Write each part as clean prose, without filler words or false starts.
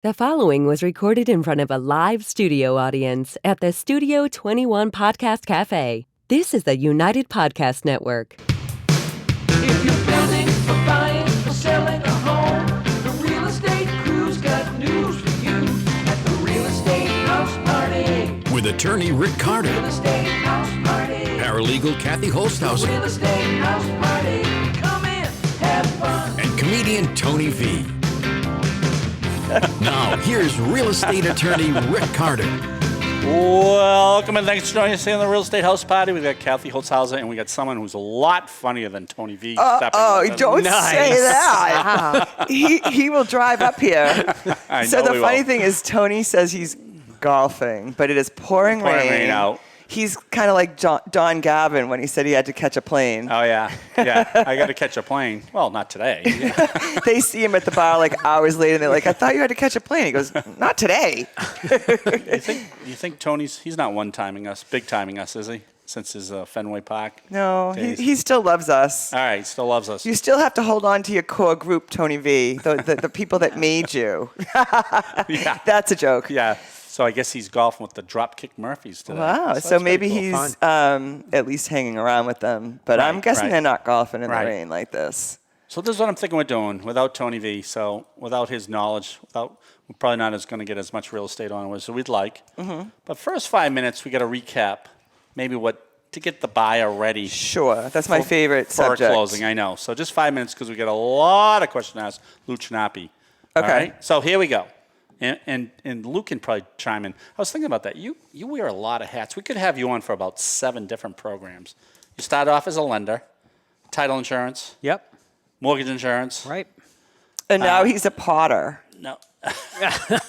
The following was recorded in front of a live studio audience at the Studio 21 Podcast Café. This is the United Podcast Network. If you're building or buying or selling a home, the Real Estate Crew's got news for you at the Real Estate House Party. With attorney Rick Carter, Real Estate House Party. paralegal Kathy Holtshouser, Real Estate House Party. Come in, have fun. and comedian Tony V. Now, here's real estate attorney Rick Carter. Welcome and thanks for joining us here on the Real Estate House Party. We've got Kathy Holtshouser and we got someone who's a lot funnier than Tony V. Don't Nice. say that. he will drive up here. I So know the he funny will. thing is, Tony says he's golfing, but it is pouring rain out. He's kind of like Don Gavin when he said he had to catch a plane. Oh, yeah. Yeah. I got to catch a plane. Well, not today. Yeah. They see him at the bar like hours later, and they're like, "I thought you had to catch a plane." He goes, "Not today." You think he's not one-timing us, big-timing us, is he? Since his Fenway Park No, days. he still loves us. All right, still loves us. You still have to hold on to your core group, Tony V, the people that made you. Yeah. That's a joke. Yeah. So I guess he's golfing with the Dropkick Murphys today. Wow, that's so maybe pretty cool. he's at least hanging around with them. But I'm Right, guessing right. they're not golfing in Right. the rain like this. So this is what I'm thinking we're doing without Tony V. So without his knowledge, we're probably not going to get as much real estate on as we'd like. Mm-hmm. But first 5 minutes, we got to recap maybe to get the buyer ready. Sure, that's my favorite for subject. a closing. I know. So just 5 minutes because we got a lot of questions to ask Lou Chinappi. Okay. All right? So here we go. And Lou can probably chime in. I was thinking about that. You wear a lot of hats. We could have you on for about 7 different programs. You start off as a lender, title insurance, Yep. mortgage insurance. Right. And now he's a potter, No.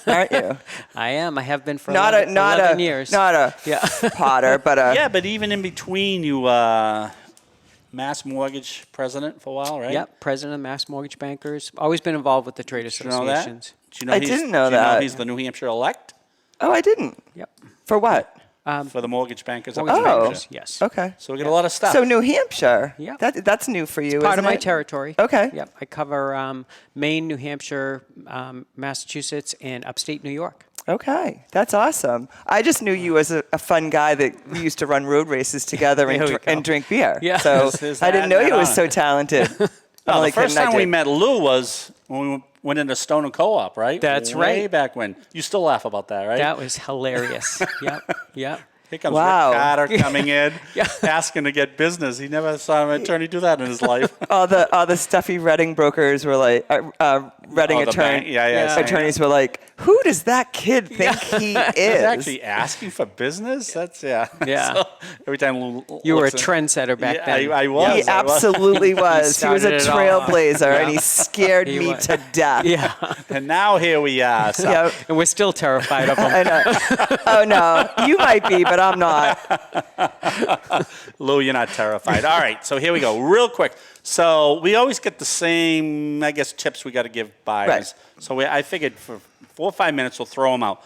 aren't you? I am. I have been for Not 11 a years. not a Yeah. potter, but a Yeah, but even in between, you Mass Mortgage president for a while, right? Yep. President of Mass Mortgage Bankers. Always been involved with the trade Did you know that? associations. Do you know I he's- didn't know do you that. he's the New Hampshire elect Oh, I didn't. Yep. For what? for the mortgage bankers? up Mortgage in New Oh. bankers. Hampshire? Yes. Okay. So we get a lot of stuff. So New Hampshire. Yeah. That's new for you. Part isn't of my it? territory. Okay. Yep. I cover Maine, New Hampshire, Massachusetts, and upstate New York. Okay, that's awesome. I just knew you as a fun guy that we used to run road races together and, There we go. and drink beer. Yeah. So There's I didn't that know you and was that so on it. talented. I'm the only first kidding, I time we did. met Lou was when we went into Stone and Co-op, right? That's Way right. back when. You still laugh about that, right? That was hilarious. Yep. Yep. Here comes Wow. Rick Carter coming in, asking to get business. He never saw an attorney do that in his life. all the stuffy Reading brokers were like, Reading Oh, the bank- yeah. attorneys were like, who does that kid think he He's is? actually asking for business? That's, yeah. Yeah. So every time Lou You were a looks in- trendsetter back Yeah, then. I was. He absolutely was. He was a started it all. trailblazer, and he Yeah. scared He me was. to death. Yeah. And now here we are. So Yeah. And we're still terrified of him. I know. Oh no, you might be, but I'm not. Lou, you're not terrified. All right, so here we go. Real quick. So we always get the same, I guess, tips we got to give buyers. Right. So I figured for 4 or 5 minutes, we'll throw them out.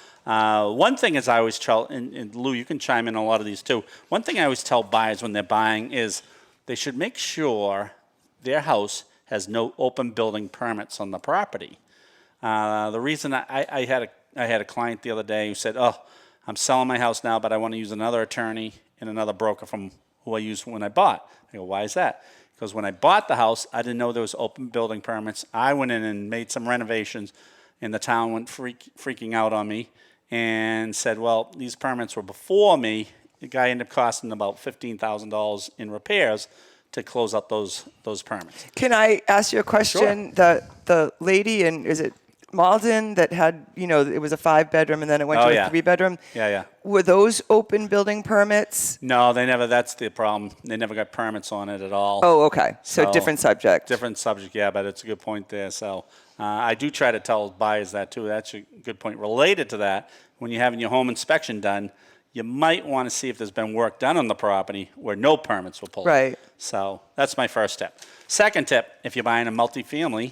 One thing is I always tell, and Lou, you can chime in on a lot of these too. One thing I always tell buyers when they're buying is they should make sure their house has no open building permits on the property. The reason I had a client the other day who said, "Oh, I'm selling my house now, but I want to use another attorney and another broker from who I used when I bought." I go, "Why is that?" Because when I bought the house, I didn't know there was open building permits. I went in and made some renovations, and the town went freaking out on me and said, "Well, these permits were before me." The guy ended up costing about $15,000 in repairs to close up those permits. Can I ask you a question? The lady in, is it Malden, that had, it was a 5-bedroom and then it went Oh, to a yeah. 3-bedroom? Yeah. Were those open building permits? No, they never. That's the problem. They never got permits on it at all. Oh, okay. So So, different subject. Different subject, yeah, but it's a good point there. So I do try to tell buyers that too. That's a good point. Related to that, when you're having your home inspection done, you might want to see if there's been work done on the property where no permits were pulled. Right. So that's my first tip. Second tip, if you're buying a multifamily,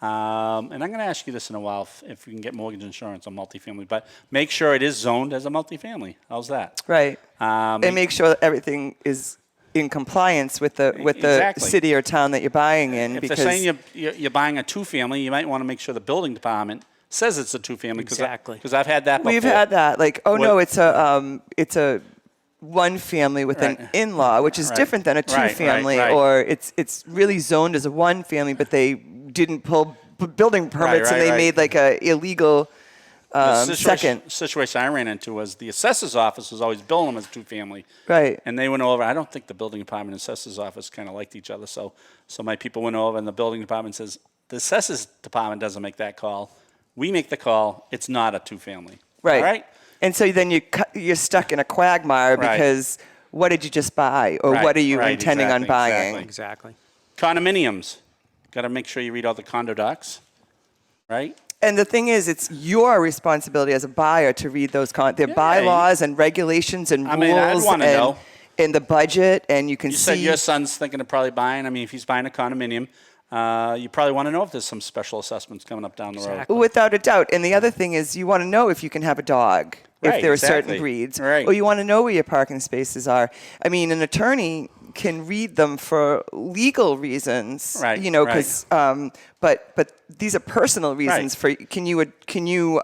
and I'm going to ask you this in a while if you can get mortgage insurance on multifamily, but make sure it is zoned as a multifamily. How's that? Right. And make sure that everything is in compliance with the Exactly. city or town that you're buying in. If because they're saying you're buying a 2-family, you might want to make sure the building department says it's a two-family. Exactly. Because I've had that before. We've had that. Like, oh, What- no, it's a one family with an in-law, which is different than a two-family, right. or it's really zoned as a one family, but they didn't pull building permits and they right. made like a illegal The second. situation I ran into was the assessor's office was always billing them as two-family. Right. And they went over. I don't think the building department and assessor's office kind of liked each other. So my people went over, and the building department says, the assessor's department doesn't make that call. We make the call. It's not a two-family. Right. All right? And so then you're stuck in a quagmire Right. because what did you just buy, or what are you intending on buying? Exactly. Condominiums. Got to make sure you read all the condo docs. Right? And the thing is, it's your responsibility as a buyer to read those their bylaws and regulations and I mean, I'd rules wanna and know. in the budget, and you can You see. said your son's thinking of probably buying. I mean, if he's buying a condominium, you probably want to know if there's some special assessments coming up down the road. Exactly. Without a doubt. And the other thing is, you want to know if you can have a dog, Right, if there are exactly. certain breeds, Right. or you want to know where your parking spaces are. I mean, an attorney can read them for legal reasons, Right, you know, right. because but these are personal reasons Right. for can you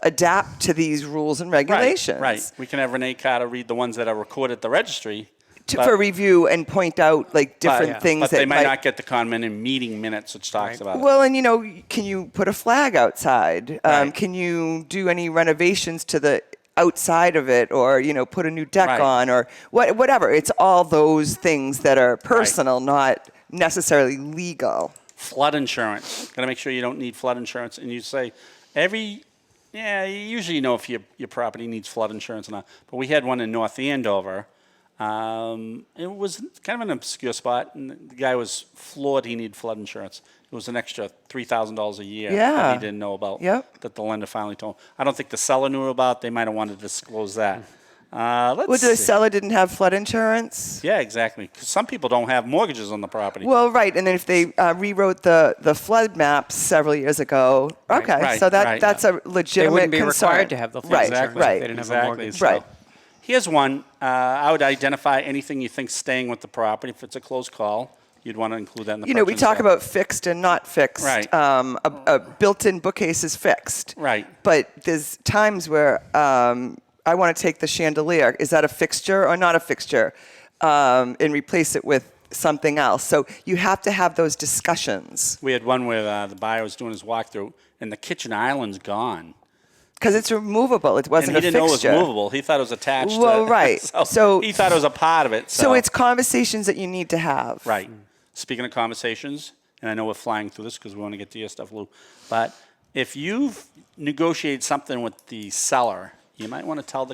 adapt to these rules and regulations, Right. We can have Renee Carter read the ones that are recorded at the registry. But- for review and point out like different but- things But that they might not get the condominium meeting minutes, which talks about it. Well, and can you put a flag outside? Right. Can you do any renovations to the outside of it, or put a new deck Right. on, or whatever? It's all those things that are personal, not necessarily legal. Flood insurance. Got to make sure you don't need flood insurance. And you say usually you know if your property needs flood insurance or not. But we had one in North Andover. It was kind of an obscure spot, and the guy was floored he needed flood insurance. It was an extra $3,000 a year Yeah. that he didn't know about. Yep. That the lender finally told him. I don't think the seller knew about. They might have wanted to disclose that. Let's Well, the see. seller didn't have flood insurance. Yeah, exactly. 'Cause some people don't have mortgages on the property. Well, right, and then if they rewrote the flood maps several years ago, okay, Right, so right. that's a They legitimate wouldn't be concern. required to have the flood right, insurance if right, they didn't have a Exactly. mortgage. So right. Here's one. I would identify anything you think staying with the property. If it's a close call, you'd want to include that in the We purchase talk sale. about fixed and not fixed. Right. A built-in bookcase is fixed. Right. But there's times where I want to take the chandelier. Is that a fixture or not a fixture? And replace it with something else. So you have to have those discussions. We had one where the buyer was doing his walkthrough, and the kitchen island's gone. Because it's removable. It And wasn't he a didn't fixture. know it was movable. He thought it was attached to Well, right. so he thought it was a part of it. So it's conversations that you need to have. Right. Speaking of conversations, and I know we're flying through this because we want to get to your stuff, Lou, but if you've negotiated something with the seller, you might want to tell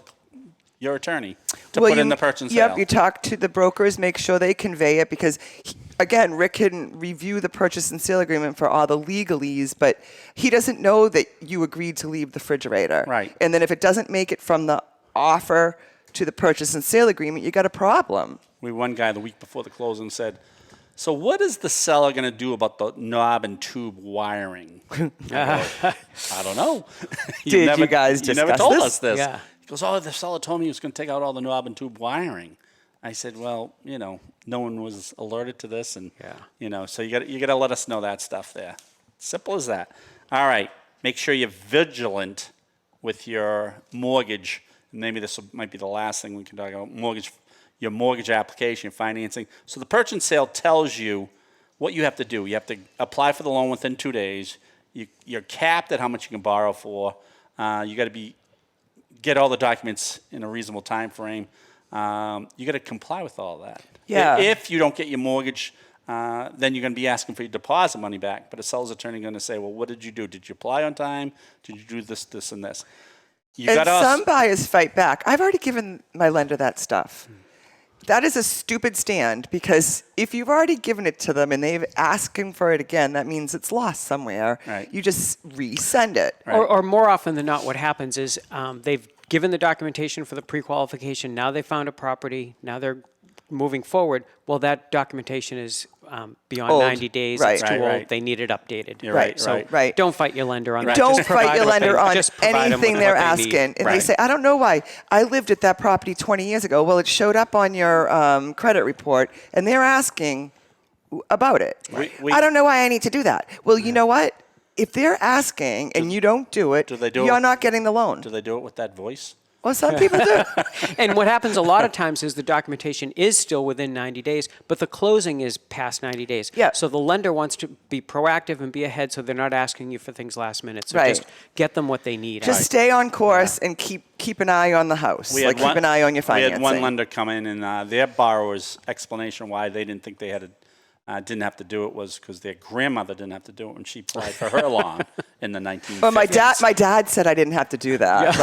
your attorney to put in the purchase and sale. Yep, you talk to the brokers, make sure they convey it, because, again, Rick can review the purchase and sale agreement for all the legalese, but he doesn't know that you agreed to leave the refrigerator. Right. And then if it doesn't make it from the offer to the purchase and sale agreement, you got a problem. We had one guy the week before the closing said, so what is the seller going to do about the knob and tube wiring? I don't know. Did you guys You never discuss told this? us this. Yeah. He goes, oh, the seller told me he was going to take out all the knob and tube wiring. I said, well, no one was alerted to this, and so you got to let us know that stuff there. Simple as that. All right, make sure you're vigilant with your mortgage. Maybe this might be the last thing we can talk about. Your mortgage application, financing. So the purchase and sale tells you what you have to do. You have to apply for the loan within 2 days. You're capped at how much you can borrow for. You got to get all the documents in a reasonable time frame. You got to comply with all that. Yeah. If you don't get your mortgage, then you're going to be asking for your deposit money back. But a seller's attorney is going to say, well, what did you do? Did you apply on time? Did you do this, this, and this? And some buyers fight back. I've already given my lender that stuff. That is a stupid stand, because if you've already given it to them and they've asking for it again, that means it's lost somewhere. Right. You just resend it. Right. Or more often than not, what happens is they've given the documentation for the pre-qualification. Now they found a property. Now they're moving forward. Well, that documentation is beyond Old. 90 days. Right. It's too Right, old. right. They need it updated. You're right, So right. don't fight your lender on that. Don't Just fight provide your what lender on just provide them anything with they're what they need. asking. And Right. they say, I don't know why. I lived at that property 20 years ago. Well, it showed up on your credit report, and they're asking about it. We- I don't know why I need to do that. Well, you know what? if they're asking and you don't do it, you're not getting the loan. Do they do it with that voice? Well, some people do. And what happens a lot of times is the documentation is still within 90 days, but the closing is past 90 days. Yeah. So the lender wants to be proactive and be ahead so they're not asking you for things last minute. So Right. just get them what they need. Just stay on course and keep an eye on the house. Keep an eye on your financing. We had one lender come in and their borrower's explanation why they didn't think they had didn't have to do it was because their grandmother didn't have to do it when she applied for her loan in the 1950s. Well, my dad said I didn't have to do that.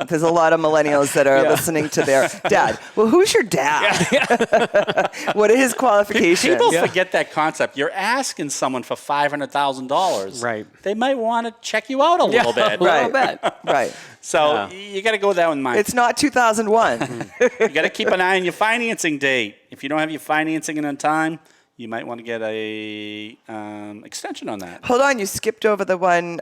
There's a lot of millennials that are listening to their dad. Well, who's your dad? What are his qualifications? People forget that concept. You're asking someone for $500,000. Right. They might want to check you out a little bit. A little bit. Right. So you got to go with that in mind. It's not 2001. You got to keep an eye on your financing date. If you don't have your financing in on time, you might want to get a extension on that. Hold on, you skipped over the one.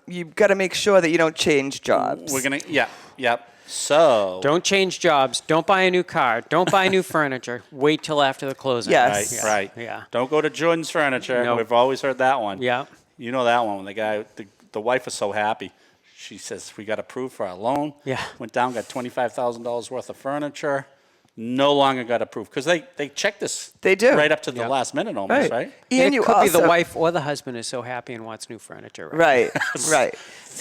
You've got to make sure that you don't change jobs. We're gonna, yep. So Don't change jobs. Don't buy a new car. Don't buy new furniture. Wait till after the closing. Yes. Right. Yeah. Don't go to Jordan's Furniture. Nope. We've always heard that one. Yeah. You know that one. When the wife was so happy. She says, we got approved for our loan. Yeah. Went down, got $25,000 worth of furniture. No longer got approved. Because they check this They do. right up to the last minute almost, right? And It could be the wife or the husband is so happy and wants new furniture. Right. Right.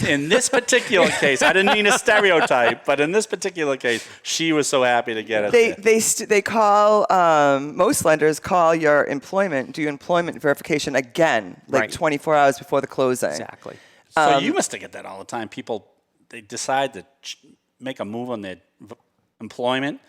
In this particular case, I didn't mean a stereotype, but in this particular case, she was so happy to get it. They call, most lenders call your employment, do employment verification again, like Right. 24 hours before the closing. Exactly. So you must have get that all the time. People, they decide to make a move on their employment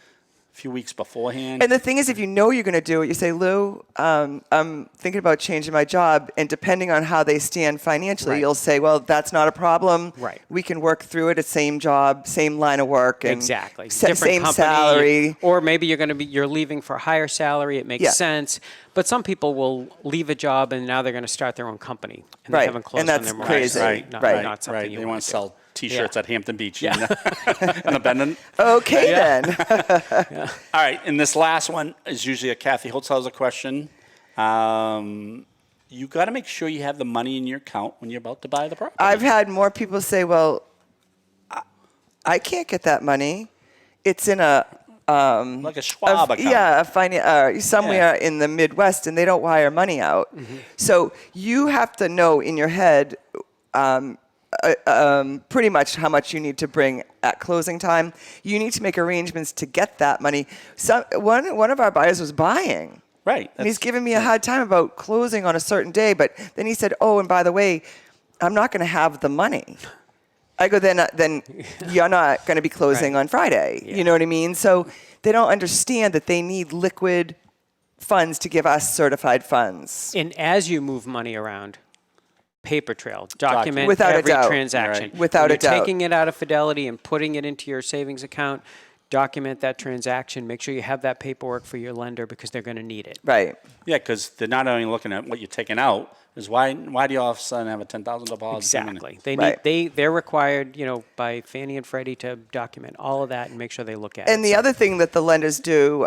a few weeks beforehand. And the thing is, if you know you're going to do it, you say, Lou, I'm thinking about changing my job. And depending on how they stand financially, Right. you'll say, well, that's not a problem. Right. We can work through it. It's same job, same line of work. And Exactly. same company, salary. Or maybe you're leaving for a higher salary. It makes Yeah. sense. But some people will leave a job and now they're going to start their own company. And Right. they haven't closed And that's on their mortgage. crazy. Right, Not something right. you They want want to sell T-shirts Yeah. at Hampton Beach and Abandon. Okay, then. All right, and this last one is usually a Kathy Holtshouser question. You got to make sure you have the money in your account when you're about to buy the property. I've had more people say, well, I can't get that money. It's in a like a Schwab account. somewhere in the Midwest, and they don't wire money out. Mm-hmm. So you have to know in your head pretty much how much you need to bring at closing time. You need to make arrangements to get that money. One of our buyers was buying. Right. And he's giving me a hard time about closing on a certain day, but then he said, oh, and by the way, I'm not going to have the money. I go, then you're not going to be closing Right. on Friday. Yeah. You know what I mean? So they don't understand that they need liquid funds to give us certified funds. And as you move money around, paper trail, document Without a every doubt. transaction. Right. Without When a you're doubt. taking it out of Fidelity and putting it into your savings account, document that transaction. Make sure you have that paperwork for your lender because they're going to need it. Right. Yeah, because they're not only looking at what you're taking out, is why do you all of a sudden have a $10,000 deposit? Exactly. Right. They're required, by Fannie and Freddie to document all of that and make sure they look at it. And the other thing that the lenders do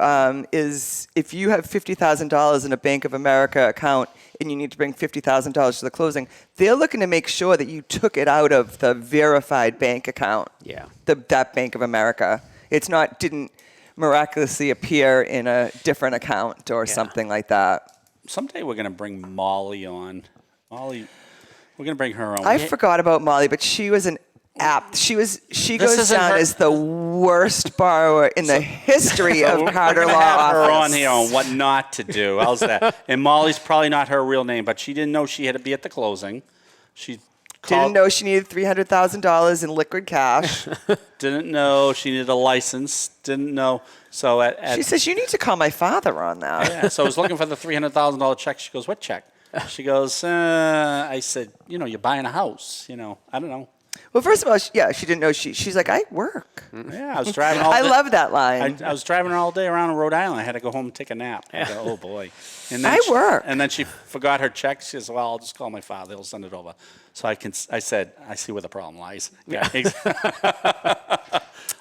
is if you have $50,000 in a Bank of America account and you need to bring $50,000 to the closing, they're looking to make sure that you took it out of the verified bank account. Yeah. That Bank of America. Didn't miraculously appear in a different account or something like that. Someday we're going to bring Molly on. Molly, we're going to bring her on. I forgot about Molly, but she was an apt. She goes isn't down her- as the worst borrower in the history of Carter We're gonna Law have her Office. on here on what not to do. How's that? And Molly's probably not her real name, but she didn't know she had to be at the closing. She Didn't know she needed $300,000 in liquid cash. Didn't know she needed a license. Didn't know. So She says, you need to call my father on that. yeah, so I was looking for the $300,000 check. She goes, what check? She goes, I said, you're buying a house. I don't know. Well, first of all, she didn't know. She's like, I work. Yeah, I was driving all I day. love that line. I was driving all day around Rhode Island. I had to go home and take a nap. I go, oh, boy. And I work. And then she forgot her check. She says, well, I'll just call my father. He'll send it over. So I said, I see where the problem lies. Yeah.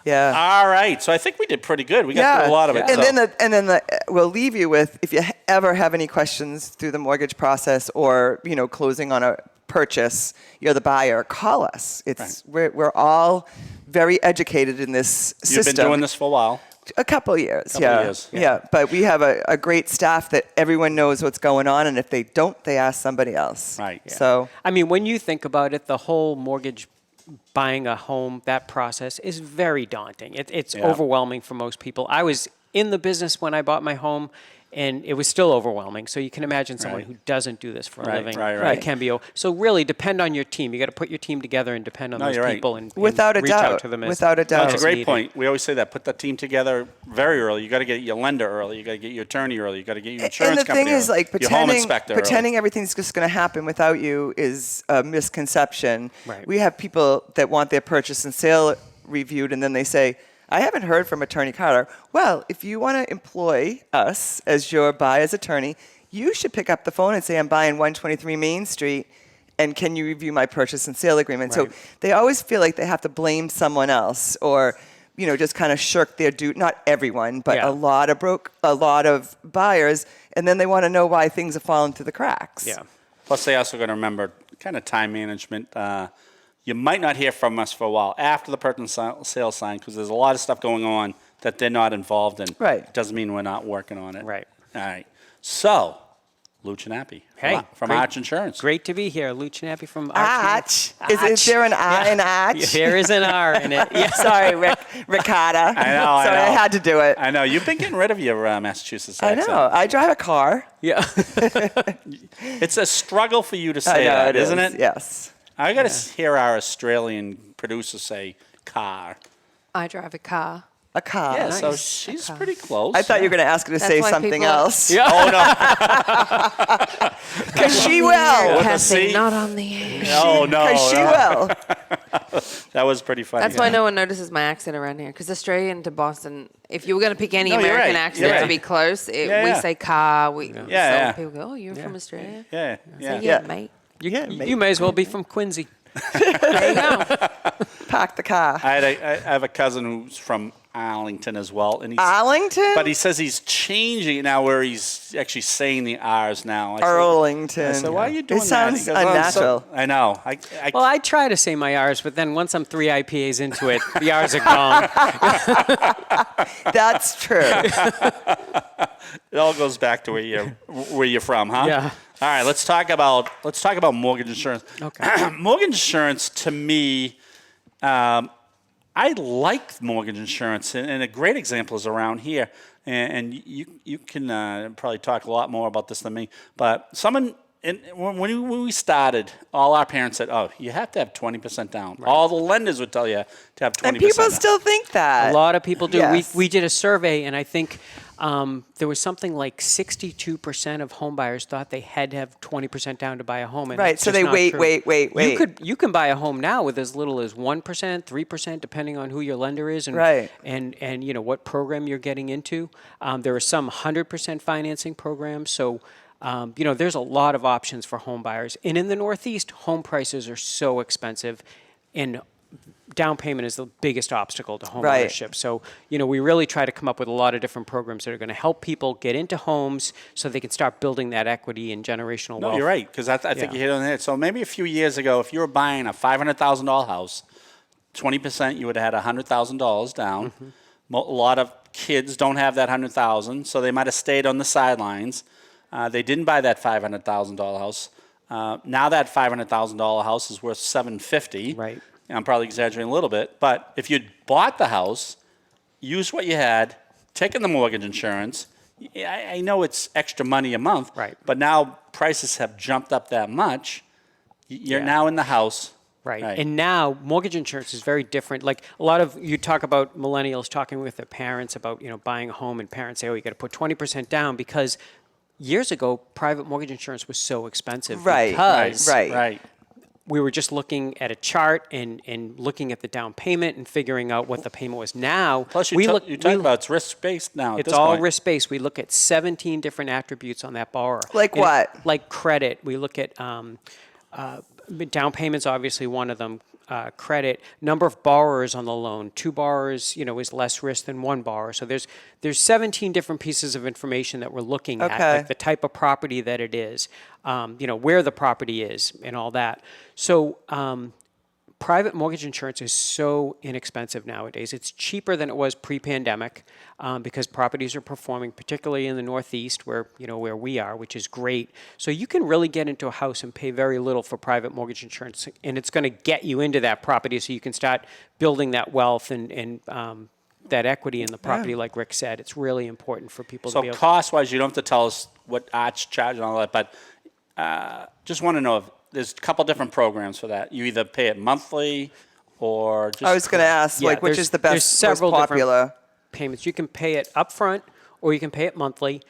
Yeah. All right. So I think we did pretty good. We got through a lot of it. And so. then we'll leave you with, if you ever have any questions through the mortgage process or, closing on a purchase, you're the buyer, call us. We're all very educated in this system. You've been doing this for a while. A couple years, Couple yeah. years. Yeah, but we have a great staff that everyone knows what's going on, and if they don't, they ask somebody else. Right. Yeah. So, I mean, when you think about it, the whole mortgage buying a home, that process is very daunting. It's overwhelming for most people. I was in the business when I bought my home, and it was still overwhelming. So you can imagine someone who doesn't do this for a living. Right. It can be. So really depend on your team. You got to put your team together and depend on those people and without a reach doubt, out to them. without a doubt. That's a great point. We always say that. Put the team together very early. You got to get your lender early. You got to get your attorney early. You got to get your insurance company And the thing is, like, your home inspector pretending everything's just going to happen without you is a misconception. Right. We have people that want their purchase and sale reviewed, and then they say, I haven't heard from Attorney Carter. Well, if you want to employ us as your buyer's attorney, you should pick up the phone and say, I'm buying 123 Main Street, and can you review my purchase and sale agreement? Right. So they always feel like they have to blame someone else or, just kind of shirk their duty. Not everyone, but a lot of buyers, and then they want to know why things have fallen through the cracks. Yeah. Plus, they also got to remember kind of time management. You might not hear from us for a while after the purchase and sale sign because there's a lot of stuff going on that they're not involved in. Right. It doesn't mean we're not working on it. Right. All right. So, Lou Chinappi from great- Arch Insurance. Great to be here. Lou Chinappi from Arch. Arch. Is there an I in Arch? There is an R in it. Yeah. Sorry, Ricotta. I know. Sorry, I had to do it. I know. You've been getting rid of your Massachusetts I accent. know. I drive a car. Yeah. It's a struggle for you to I say know that, it isn't is. it? Yes. I got to hear our Australian producer say car. I drive a car. A car. Yeah, so nice. she's pretty close. I thought you were going to ask her to say why something people- else. Yeah. Oh, no. Because she will. With a Cassie, C? not on the air. Oh, no. Because she will. That was pretty funny. That's why no one notices my accent around here. Because Australian to Boston, if you were going to pick any No, you're American right. accent You're to right. be close, we Yeah. say car. Yeah. People go, oh, you're from Australia? Yeah. Yeah, Yeah. mate. You may as well be from Quincy. There you go. Park the car. I have a cousin who's from Arlington as well. And Arlington? But he says he's changing it now where he's actually saying the R's now. Arlington. I said, why are you doing It sounds that? He goes, "Oh, I'm so-" unnatural. I know. Well, I try to say my R's, but then once I'm 3 IPAs into it, the R's are gone. That's true. It all goes back to where you're from, huh? Yeah. All right, let's talk about mortgage insurance. Okay. Mortgage insurance to me, I like mortgage insurance, and a great example is around here. And you can probably talk a lot more about this than me. But when we started, all our parents said, "Oh, you have to have 20% down." Right. All the lenders would tell you to have 20%. And people down. still think that. A lot of people do. Yes. We did a survey, and I think there was something like 62% of home buyers thought they had to have 20% down to buy a home. And Right, that's so just they not wait. true. You can buy a home now with as little as 1%, 3%, depending on who your lender is and Right. and what program you're getting into. There are some 100% financing programs, so. There's a lot of options for home buyers. And in the Northeast, home prices are so expensive, and down payment is the biggest obstacle to home Right. ownership. So, we really try to come up with a lot of different programs that are going to help people get into homes so they can start building that equity and generational wealth. No, you're right, because I think you hit on it. So maybe a few years ago, if you were buying a $500,000 house, 20%, you would have had $100,000 down. Mm-hmm. A lot of kids don't have that $100,000, so they might have stayed on the sidelines. They didn't buy that $500,000 house. Now that $500,000 house is worth $750,000. Right. I'm probably exaggerating a little bit, but if you'd bought the house, used what you had, taken the mortgage insurance, I know it's extra money a month, Right. but now prices have jumped up that much. You're now in the house. Right. And now mortgage insurance is very different. Like you talk about millennials talking with their parents about, buying a home, and parents say, oh, you got to put 20% down because years ago, private mortgage insurance was so expensive. Right, Because right. we were just looking at a chart and looking at the down payment and figuring out what the payment was. Now, Plus, you talk about it's risk-based now at it's this all point. risk-based. We look at 17 different attributes on that borrower. Like what? Like credit. We look at down payment's obviously one of them. credit, number of borrowers on the loan. 2 borrowers, is less risk than 1 borrower. So there's 17 different pieces of information that we're looking at, Okay. like the type of property that it is, where the property is, and all that. So private mortgage insurance is so inexpensive nowadays. It's cheaper than it was pre-pandemic because properties are performing, particularly in the Northeast, where we are, which is great. So you can really get into a house and pay very little for private mortgage insurance, and it's going to get you into that property so you can start building that wealth and that equity in the property. Like Rick said, it's really important for people to be So able. cost-wise, you don't have to tell us what Arch charge and all that, but just want to know if there's a couple different programs for that. You either pay it monthly or just... I was going to ask, Yeah, which there's- is the there's best, most several different popular? payments. You can pay it upfront or you can pay it monthly.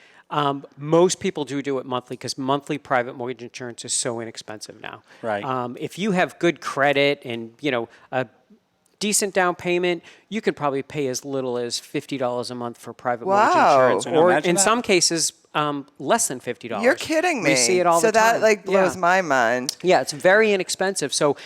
Most people do it monthly because monthly private mortgage insurance is so inexpensive now. Right. If you have good credit and a decent down payment, you could probably pay as little as $50 a month for private mortgage Wow. insurance, Can you or imagine in that? some cases less than $50. You're kidding me. We see it all so the time. that like blows Yeah. my mind. Yeah, it's very inexpensive. So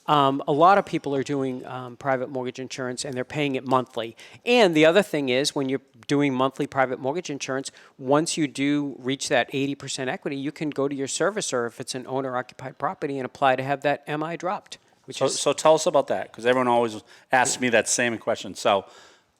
a lot of people are doing private mortgage insurance and they're paying it monthly. And the other thing is when you're doing monthly private mortgage insurance, once you do reach that 80% equity, you can go to your servicer if it's an owner-occupied property and apply to have that MI dropped. So tell us about that, because everyone always asks me that same question. So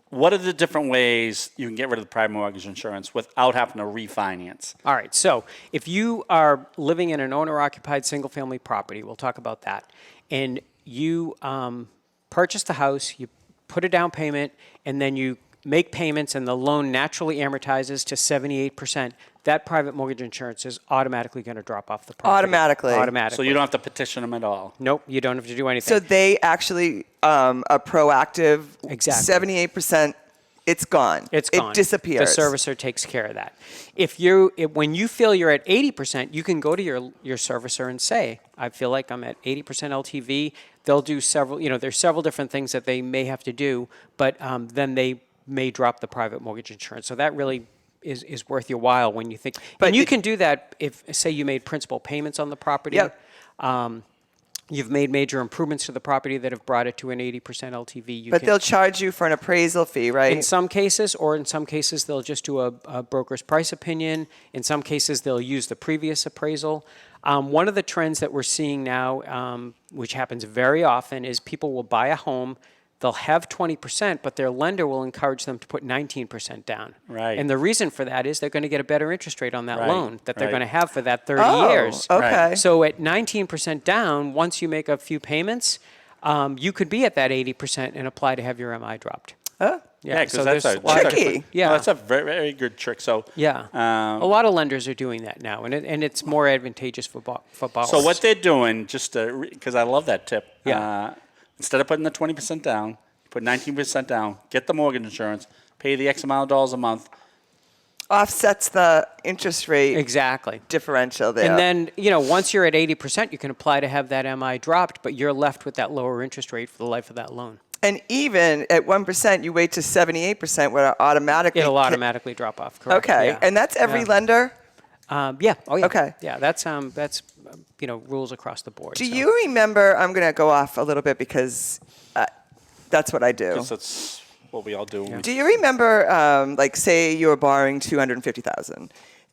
what are the different ways you can get rid of the private mortgage insurance without having to refinance? All right, so if you are living in an owner-occupied single-family property, we'll talk about that, and you purchase the house, you put a down payment, and then you make payments and the loan naturally amortizes to 78%, that private mortgage insurance is automatically going to drop off the property. Automatically. Automatically. So you don't have to petition them at all. Nope, you don't have to do anything. So they actually are proactive. Exactly. 78%, it's gone. It's gone. It disappears. The servicer takes care of that. When you feel you're at 80%, you can go to your servicer and say, I feel like I'm at 80% LTV. They'll do several, there's several different things that they may have to do, but then they may drop the private mortgage insurance. So that really is worth your while when you think. But And you can do that if, say, you made principal payments on the property. Yep. You've made major improvements to the property that have brought it to an 80% LTV. But they'll charge you for an appraisal fee, right? In some cases, they'll just do a broker's price opinion. In some cases, they'll use the previous appraisal. One of the trends that we're seeing now, which happens very often, is people will buy a home, they'll have 20%, but their lender will encourage them to put 19% down. Right. And the reason for that is they're going to get a better interest rate on that Right, loan that they're right. going to have for that 30 Oh, years. okay. So at 19% down, once you make a few payments, you could be at that 80% and apply to have your MI dropped. Oh. Yeah, because so that's there's a lots of Tricky. different- Yeah. No, that's a very, very good trick. So Yeah, a lot of lenders are doing that now, and it's more advantageous for borrowers. So what they're doing, just because I love that tip, Yeah. instead of putting the 20% down, put 19% down, get the mortgage insurance, pay the X amount of dollars a month. Offsets the interest rate Exactly. differential there. And then, once you're at 80%, you can apply to have that MI dropped, but you're left with that lower interest rate for the life of that loan. And even at 1%, you wait to 78% where it automatically... It'll automatically drop off, correct? Okay, Yeah. and that's every Yeah. lender? Yeah. Oh, yeah. Okay. Yeah, that's rules across the board. Do so. you remember, I'm going to go off a little bit because that's what I do. Because that's what we all do. Do you remember, say you were borrowing $250,000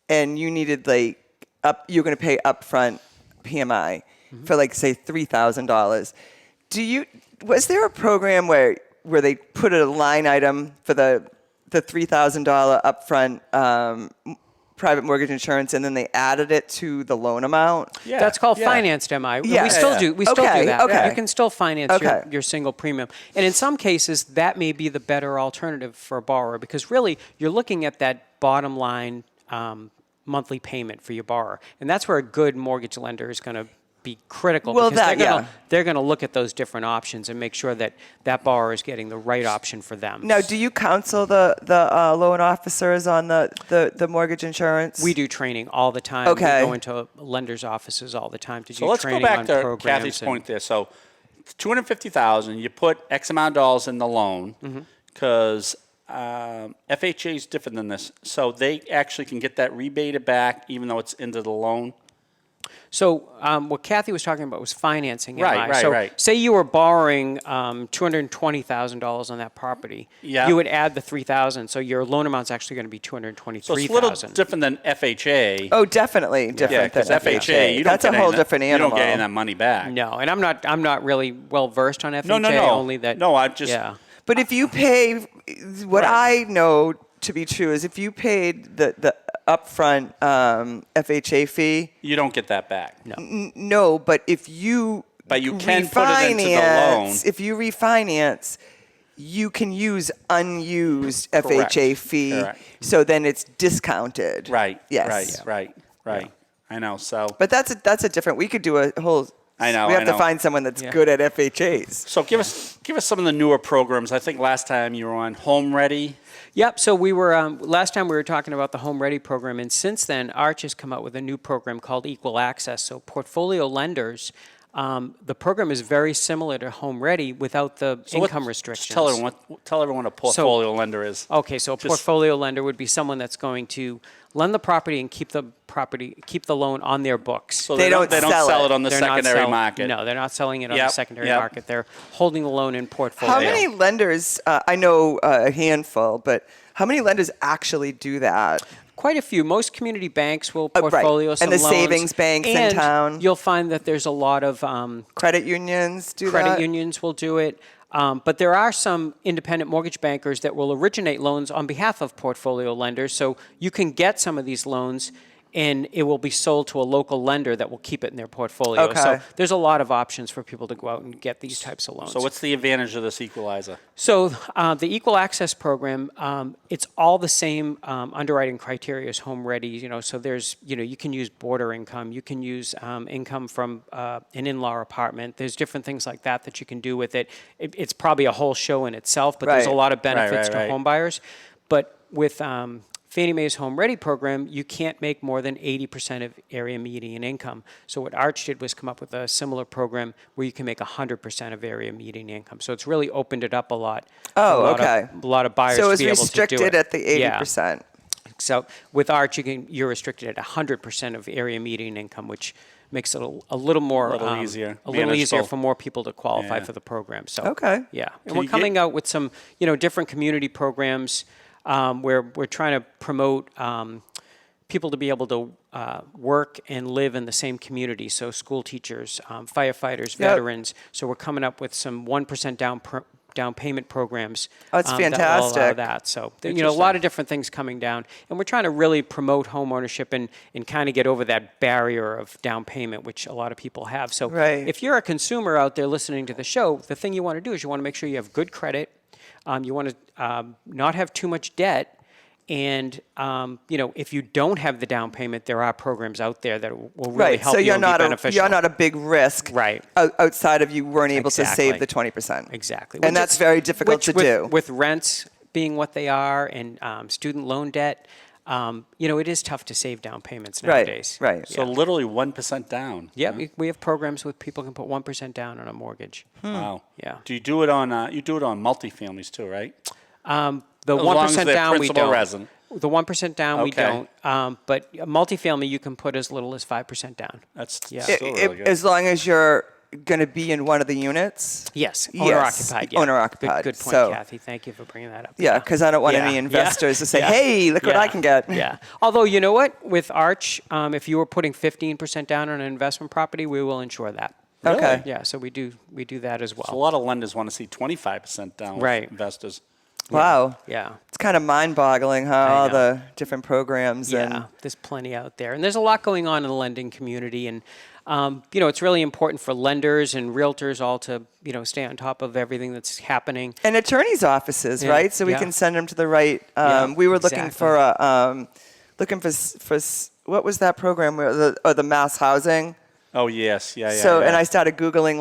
and you needed you're going to pay upfront PMI for say $3,000. Was there a program where they put a line item for the $3,000 upfront private mortgage insurance and then they added it to the loan amount? Yeah, That's called yeah. financed MI. Yeah. We still do. We still Okay, do that. okay. You can still finance Okay. your single premium, and in some cases that may be the better alternative for a borrower because really you're looking at that bottom line monthly payment for your borrower, and that's where a good mortgage lender is going to be critical Well, because that- they're going to look at those different options and make sure that that borrower is getting the right option for them. Now, do you counsel the loan officers on the mortgage insurance? We do training all the time. Okay. We go into lenders' offices all the time to So do let's go training back on to programs. Kathy's and- point there. So $250,000, you put X amount of dollars in the loan because FHA is different than this. So they actually can get that rebated back even though it's into the loan. So what Kathy was talking about was financing. Right, so right. say you were borrowing $220,000 on that property. Yeah. You would add the $3,000, so your loan amount's actually going to be $223,000. So it's a little different than FHA. Oh, definitely different Yeah, because than FHA, you don't That's get a whole any, different animal. You don't get any of that money back. No, and I'm not really well versed on FHA. No. Only that. No, I just. Yeah. But if you pay, what Right. I know to be true is if you paid the upfront FHA fee, You don't get that back. No. no, but if you But you can put it into the loan. if you refinance, you can use unused Correct. FHA fee, Correct. so then it's discounted. Right. Yes. Right. I know. So. But that's a different. We could do a whole. I know, We have I to know. find someone that's good at FHAs. So give us some of the newer programs. I think last time you were on Home Ready. Yep. So we were last time we were talking about the Home Ready program, and since then, Arch has come out with a new program called Equal Access. So portfolio lenders, the program is very similar to Home Ready without the income restrictions. Tell everyone what a portfolio lender is. Okay, so a portfolio lender would be someone that's going to lend the property and keep the loan on their books. So They don't sell it on the They're not secondary market. No, they're not selling it on Yep, the secondary yep. market. They're holding the loan in portfolio. How many lenders? I know a handful, but how many lenders actually do that? Quite a few. Most community banks will Right. portfolio some And the loans. savings banks in And town. You'll find that there's a lot of Credit unions do credit that. unions will do it. But there are some independent mortgage bankers that will originate loans on behalf of portfolio lenders. So you can get some of these loans and it will be sold to a local lender that will keep it in their portfolio. Okay. So there's a lot of options for people to go out and get these types of loans. So what's the advantage of this equalizer? So the Equal Access Program, it's all the same underwriting criteria as Home Ready. So there's, you can use border income, you can use income from an in-law apartment. There's different things like that you can do with it. It's probably a whole show in itself, but there's a Right. lot of benefits right. to home buyers. But with Fannie Mae's Home Ready program, you can't make more than 80% of area median income. So what Arch did was come up with a similar program where you can make 100% of area median income. So it's really opened it up a lot. Oh, for a lot okay. Of, a lot of buyers So to it's be able to do restricted it. at the Yeah. 80%. So with Arch, you're restricted at 100% of area median income, which makes it a little more easier, a little easier manageable. for more people to qualify Yeah. for the program. So Okay. yeah, and Can we're you coming out with some different community programs where we're trying to promote people to be able to work and live in the same community. So school teachers, firefighters, veterans. So we're coming up with some 1% down payment programs. Oh, it's That will allow fantastic. that. So a lot of different things coming down, and we're trying to really promote home ownership and kind of get over that barrier of down payment, which a lot of people have. So Right. if you're a consumer out there listening to the show, the thing you want to do is you want to make sure you have good credit. You want to not have too much debt. And, if you don't have the down payment, there are programs out there that will really Right. help So you you're and be not beneficial. you're not a big risk. Right. Outside of you weren't able to Exactly. save the 20%. Exactly. And that's very difficult to do. With rents being what they are and student loan debt, it is tough to save down payments nowadays. Right. So literally 1% down. Yeah, we have programs where people can put 1% down on a mortgage. Wow. Yeah. Do you do it on multifamilies too, right? The As long as 1% they're down, we principal don't. resident. The 1% down, we Okay. don't. But multifamily, you can put as little as 5% down. That's Yeah. still really good. As long as you're going to be in one of the units. Yes, Yes, owner-occupied. Yeah. owner-occupied. Good point, So- Kathy. Thank you for bringing that up. Yeah, because I don't want Yeah. any Yeah. investors to say, Yeah. hey, look what I can get. Yeah. Although, you know what? With Arch, if you were putting 15% down on an investment property, we will insure that. Okay. Yeah, so we do that as A well. lot of lenders want to see 25% down with Right. investors. Wow. Yeah. It's kind of mind-boggling how all know. the different programs Yeah, and there's plenty out there. And there's a lot going on in the lending community. And, it's really important for lenders and realtors all to, stay on top of everything that's happening. and attorneys' offices, Yeah, right? So we yeah. can send them to the right. Yeah, we were looking exactly. for a what was that program? Where the mass housing. Oh, yes. Yeah. So and I started Googling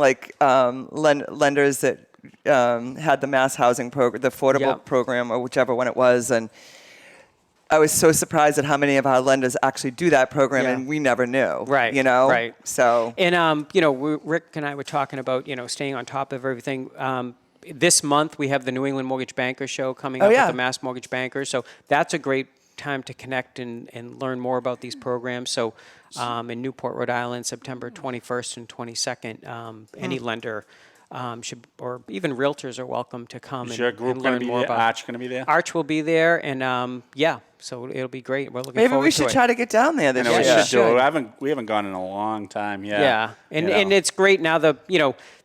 lenders that had the mass housing program, the affordable Yeah. program, or whichever one it was, and I was so surprised at how many of our lenders actually do that program, Yeah. and we never knew. Right, right. So And, Rick and I were talking about, staying on top of everything. This month, we have the New England Mortgage Banker Show coming up yeah. with the Mass Mortgage Bankers. So that's a great time to connect and learn more about these programs. So in Newport, Rhode Island, September 21st and 22nd, any lender should, or even realtors are welcome to come Is your group and going learn to be more there? about. Arch going to be there? Arch will be there, and so it'll be great. We're looking Maybe forward we to should it. try to get down there this I know we year. should do should. it. We haven't gone in a long time. Yeah. Yeah, and You know. and it's great now.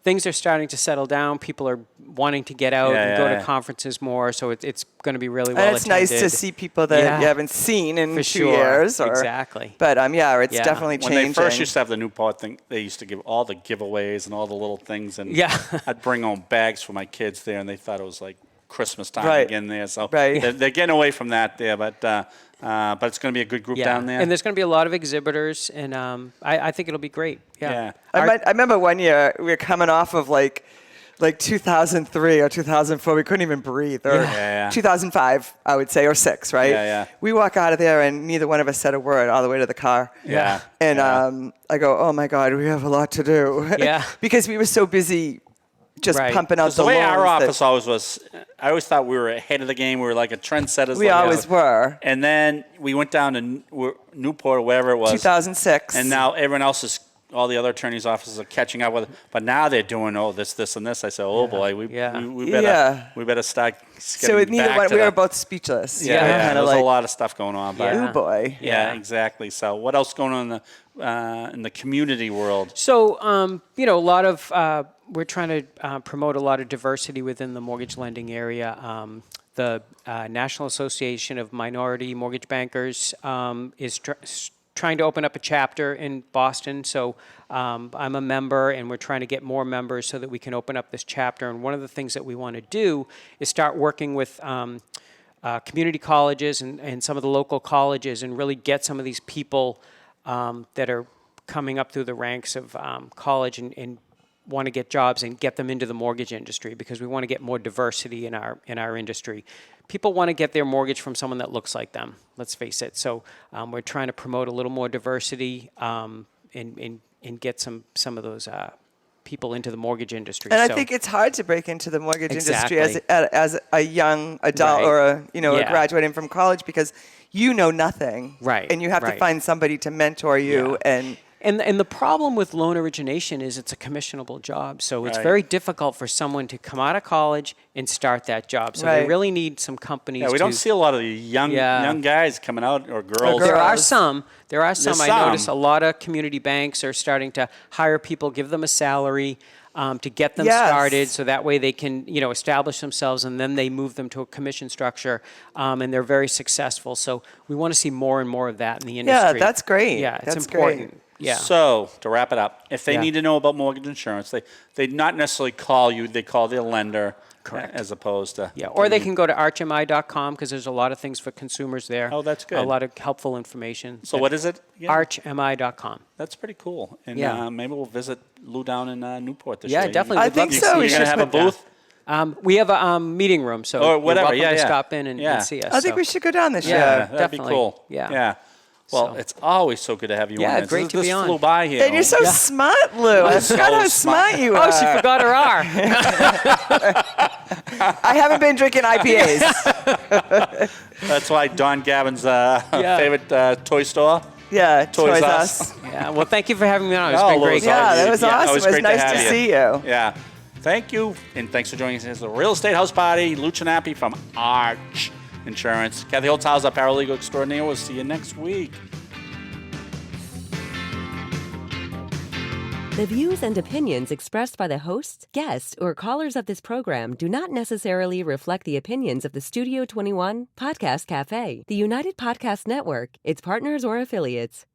Things are starting to settle down. People are wanting to get out and go to conferences more. So it's going to be really well And it's attended. nice to see people that Yeah. you haven't seen in For 2 sure. years. Exactly. But it's Yeah. definitely When changing. they first used to have the Newport thing, they used to give all the giveaways and all the little things. And Yeah. I'd bring home bags for my kids there, and they thought it was like Christmas time Right. again there. So Right. they're getting away from that there, but it's going to be a good group down there. And there's going to be a lot of exhibitors, and I think it'll be great. Yeah. Yeah. I remember one year we were coming off of like 2003 or 2004. We couldn't even breathe. Or Yeah. 2005, I would say, or 6, right? Yeah. We walk out of there and neither one of us said a word all the way to the car. Yeah. And Yeah. I go, oh my God, we have a lot to do. Yeah. Because we were so busy just Right. pumping out 'Cause the way loans our that office always was, I always thought we were ahead of the game. We were like a trendsetters. we always were. And then we went down to Newport or wherever it was. 2006. And now everyone else is, all the other attorneys' offices are catching up with it. But now they're doing, this, and this. I said, oh boy, we better start So getting neither back one, to we the- were both speechless. Yeah, You know, yeah, kinda there's like, a lot of stuff going on. But ooh boy. yeah, exactly. So what else going on in the community world? So, a lot of we're trying to promote a lot of diversity within the mortgage lending area. The National Association of Minority Mortgage Bankers is trying to open up a chapter in Boston. So I'm a member, and we're trying to get more members so that we can open up this chapter. And one of the things that we want to do is start working with community colleges and some of the local colleges and really get some of these people that are coming up through the ranks of college and want to get jobs and get them into the mortgage industry, because we want to get more diversity in our industry. People want to get their mortgage from someone that looks like them, let's face it. So we're trying to promote a little more diversity and get some of those people into the mortgage industry. And So- I think it's hard to break into the mortgage industry Exactly. as a young adult Right. or a Yeah. graduating from college, because you know nothing. Right, And you have to right. find somebody to mentor you Yeah. And the problem with loan origination is it's a commissionable job. So it's Right. very difficult for someone to come out of college and start that job. So they Right. really need some companies Yeah, we to... don't see a lot of the young guys coming out or girls. There are girls. some. I some. notice a lot of community banks are starting to hire people, give them a salary to get them Yes. started, so that way they can, establish themselves, and then they move them to a commission structure, and they're very successful. So we want to see more and more of that in the industry. that's great. Yeah, it's That's important. great. Yeah. So to wrap it up, if they Yeah. need to know about mortgage insurance, they not necessarily call you; they call their lender, Correct. as opposed to Yeah, or they can go to archmi.com, because there's a lot of things for consumers there. Oh, that's good. A lot of helpful information. So what is it? again? Archmi.com. That's pretty cool. And Yeah. Maybe we'll visit Lou down in Newport this Yeah, year. definitely. I We'd think love to so. see We you. You're gonna should have a put that. booth. We have a meeting room, so Or whatever, you're welcome yeah, to yeah. stop in and Yeah. see us. I think so. we should go down this Yeah. year. That'd definitely. be cool. Yeah. Yeah. Well, So- it's always so good to have you Yeah, on. This. great to this be on. flew by here. And you're so smart, Lou. I so forgot how smart. smart you are. Oh, she forgot her R. I haven't been drinking IPAs. That's why Don Gavin's favorite toy store. Yeah, Toys Toys Us. Us. Yeah, well, thank you for having me on. It's Oh, been Lou, great. it's Yeah, always- that was awesome. It was It was great nice have to you. see you. Yeah. Thank you, and thanks for joining us. It's the Real Estate House Party. Lou Chinappi from Arch Insurance. Kathy Holtshouser, paralegal extraordinaire. We'll see you next week. The views and opinions expressed by the hosts, guests, or callers of this program do not necessarily reflect the opinions of the Studio 21 Podcast Café, the United Podcast Network, its partners, or affiliates.